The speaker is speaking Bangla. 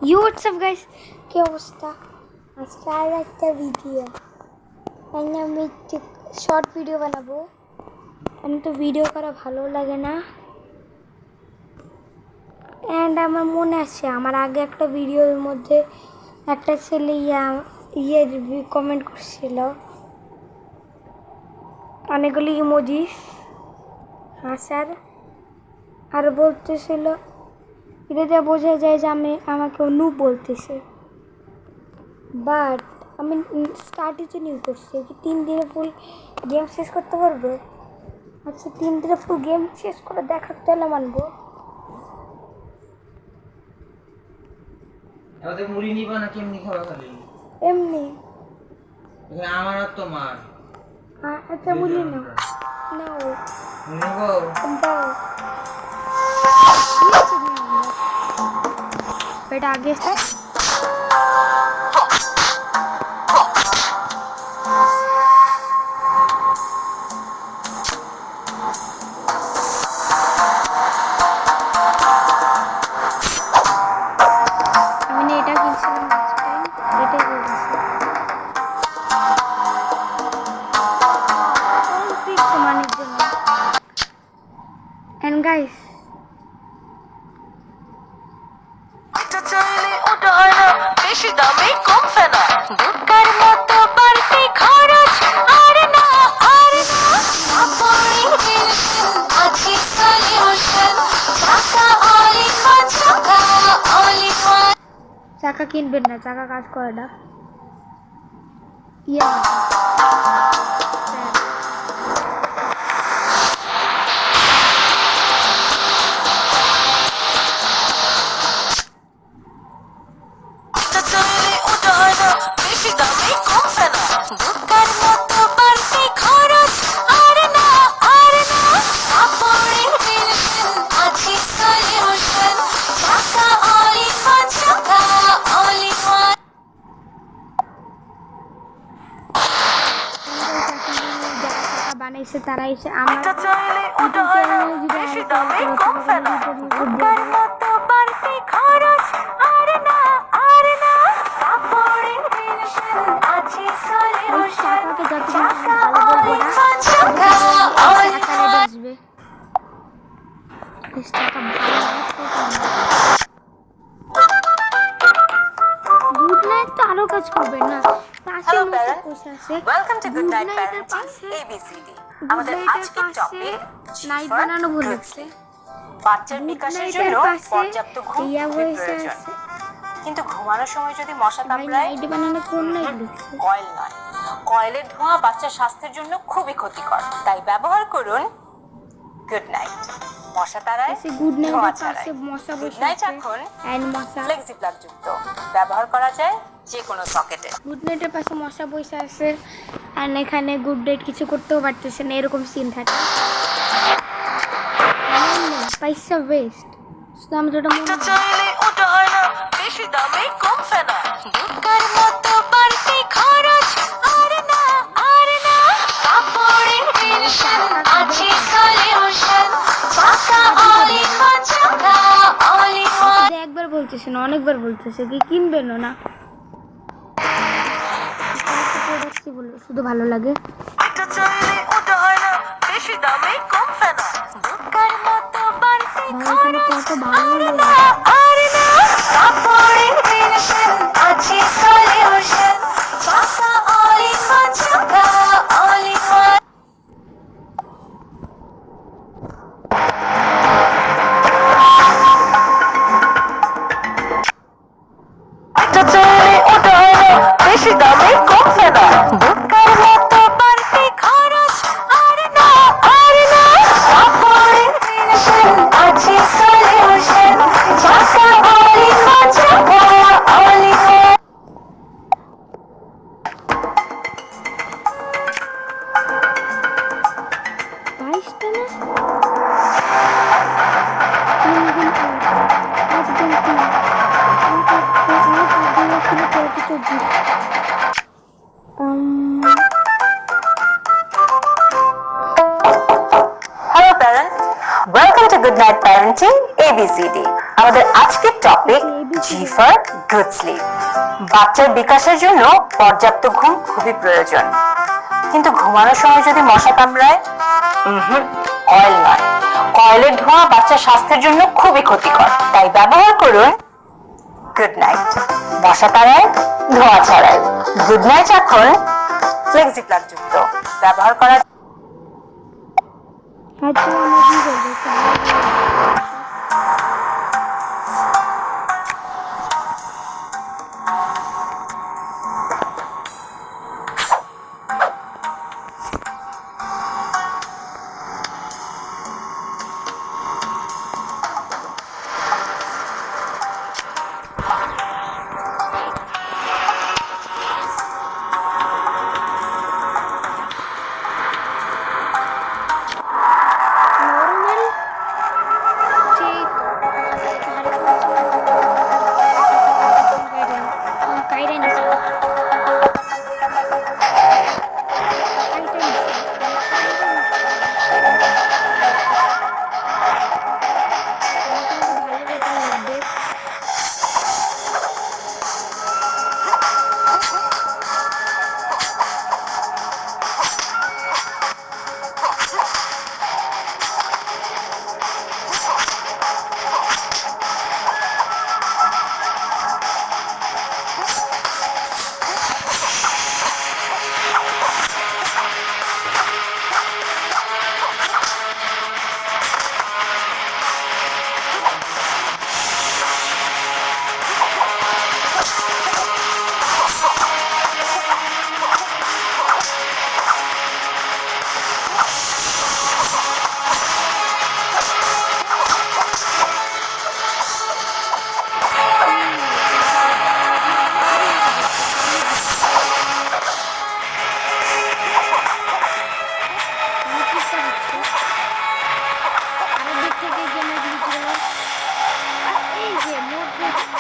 হোয়াটসঅ্যাপ গাইস, কি অবস্থা? আজকে আর একটা ভিডিও আমি একটু শর্ট ভিডিও বানাবো। আমি তো ভিডিও করা ভালো লাগে না, অ্যান্ড আমার মনে আছে আমার আগে একটা ভিডিওর মধ্যে একটা ছেলে কমেন্ট করছিল অনেকগুলি ইমোজিস হাসার, আর বলতেছিল এটা বোঝা যায় যে আমাকে অনুপ বলতেছে। বাট আমি স্টার্টই তো নিউ করছি কি 3 দিনে ফুল গেম শেষ করতে পারবে? আচ্ছা 3 দিনে ফুল গেম শেষ করে দেখার তেলে মানবো। এবারে মুড়ি নিবা না কেমনি খাওয়া খালি? এমনি আমার আর তোমার আচ্ছা মুড়ি নাও নাও নিবো দাও। এটা আগে এটা কিনছিলাম এটাই মানের জন্য। এন্ড গাইস চাইলে ওটা হয় না, বেশি দামে কম ফেনা, দোকার মতো বাড়তি খরচ আর না আছে সলিউশন, টাকা অলি টাকা অলি। চাকা কিনবেন না, চাকা কাজ করে না। ইয়া চাইলে ওটা হয় না, বেশি দামে কম ফেনা, দোকার মতো বাড়তি খরচ আর না কাপড়ের মিলন আছে সলিউশন, টাকা অলি টাকা অলি। বানাইছে তারা এসে আমার চাইলে ওটা হয় না, বেশি দামে কম ফেনা, দোকার মতো বাড়তি খরচ আর না কাপড়ের মিলন আছে সলিউশন, টাকা অলি টাকা অলি। আসবে টাকা গুড নাইট তো আরো কাজ করবে না। Hello parents, welcome to good night parenting ABCD. আমাদের আজকের টপিক নাইট বানানো বলেছে। বাচ্চার বিকাশের জন্য পর্যাপ্ত ঘুম খুবই প্রয়োজন, কিন্তু ঘুমানোর সময় যদি মশা কামড়ায়, নাইট বানানো কোন নাইট লিখছে? কয়েল নয়, কয়েলের ধোঁয়া বাচ্চার স্বাস্থ্যের জন্য খুবই ক্ষতিকর, তাই ব্যবহার করুন গুড নাইট। মশা তাড়ায়, গুড ধোঁয়া নাইটের ছাড়ায়। পাশে মশা গুড বসে নাইট আছে এখন এন্ড মশা ফ্লেক্সি প্লাগ যুক্ত, ব্যবহার করা যায় যে কোনো সকেটে। গুড নাইটের পাশে মশা বসে আছে আর এখানে গুড নাইট কিছু করতেও পারতেছে না, এরকম সিন থাকে। পয়সা ওয়েস্ট আমি যেটা মনে চাইলে ওটা হয় না, বেশি দামে কম ফেনা, দোকার মতো বাড়তি খরচ আর না কাপড়ের মিলন আছে সলিউশন, টাকা অলি টাকা অলি। একবার বলতেছে না, অনেকবার বলতেছে কি কিনবেন না। শুধু ভালো লাগে। এটা চাইলে ওটা হয় না, বেশি দামে কম ফেনা, দোকার মতো বাড়তি খরচ কত ভালো আর না কাপড়ের মিলন আছে সলিউশন, টাকা অলি টাকা অলি। এটা চাইলে ওটা হয় না, বেশি দামে কম ফেনা, দোকার মতো বাড়তি খরচ আর না কাপড়ের মিলন আছে সলিউশন, টাকা অলি টাকা অলি। বাইশটা না Hello parents, welcome to Good Night Parenting ABCD. আমাদের আজকের topic G for good sleep. বাচ্চার বিকাশের জন্য পর্যাপ্ত ঘুম খুবই প্রয়োজন, কিন্তু ঘুমানোর সময় যদি মশা কামড়ায়, অয়েল নয়, কয়েলের ধোঁয়া বাচ্চার স্বাস্থ্যের জন্য খুবই ক্ষতিকর। তাই ব্যবহার করুন গুড নাইট। মশা তাড়ায়, ধোঁয়া ছড়ায়। গুড নাইট এখন ফ্লেক্সি প্লাগ যুক্ত। ব্যবহার করার আচ্ছা, আমরা কি করবো?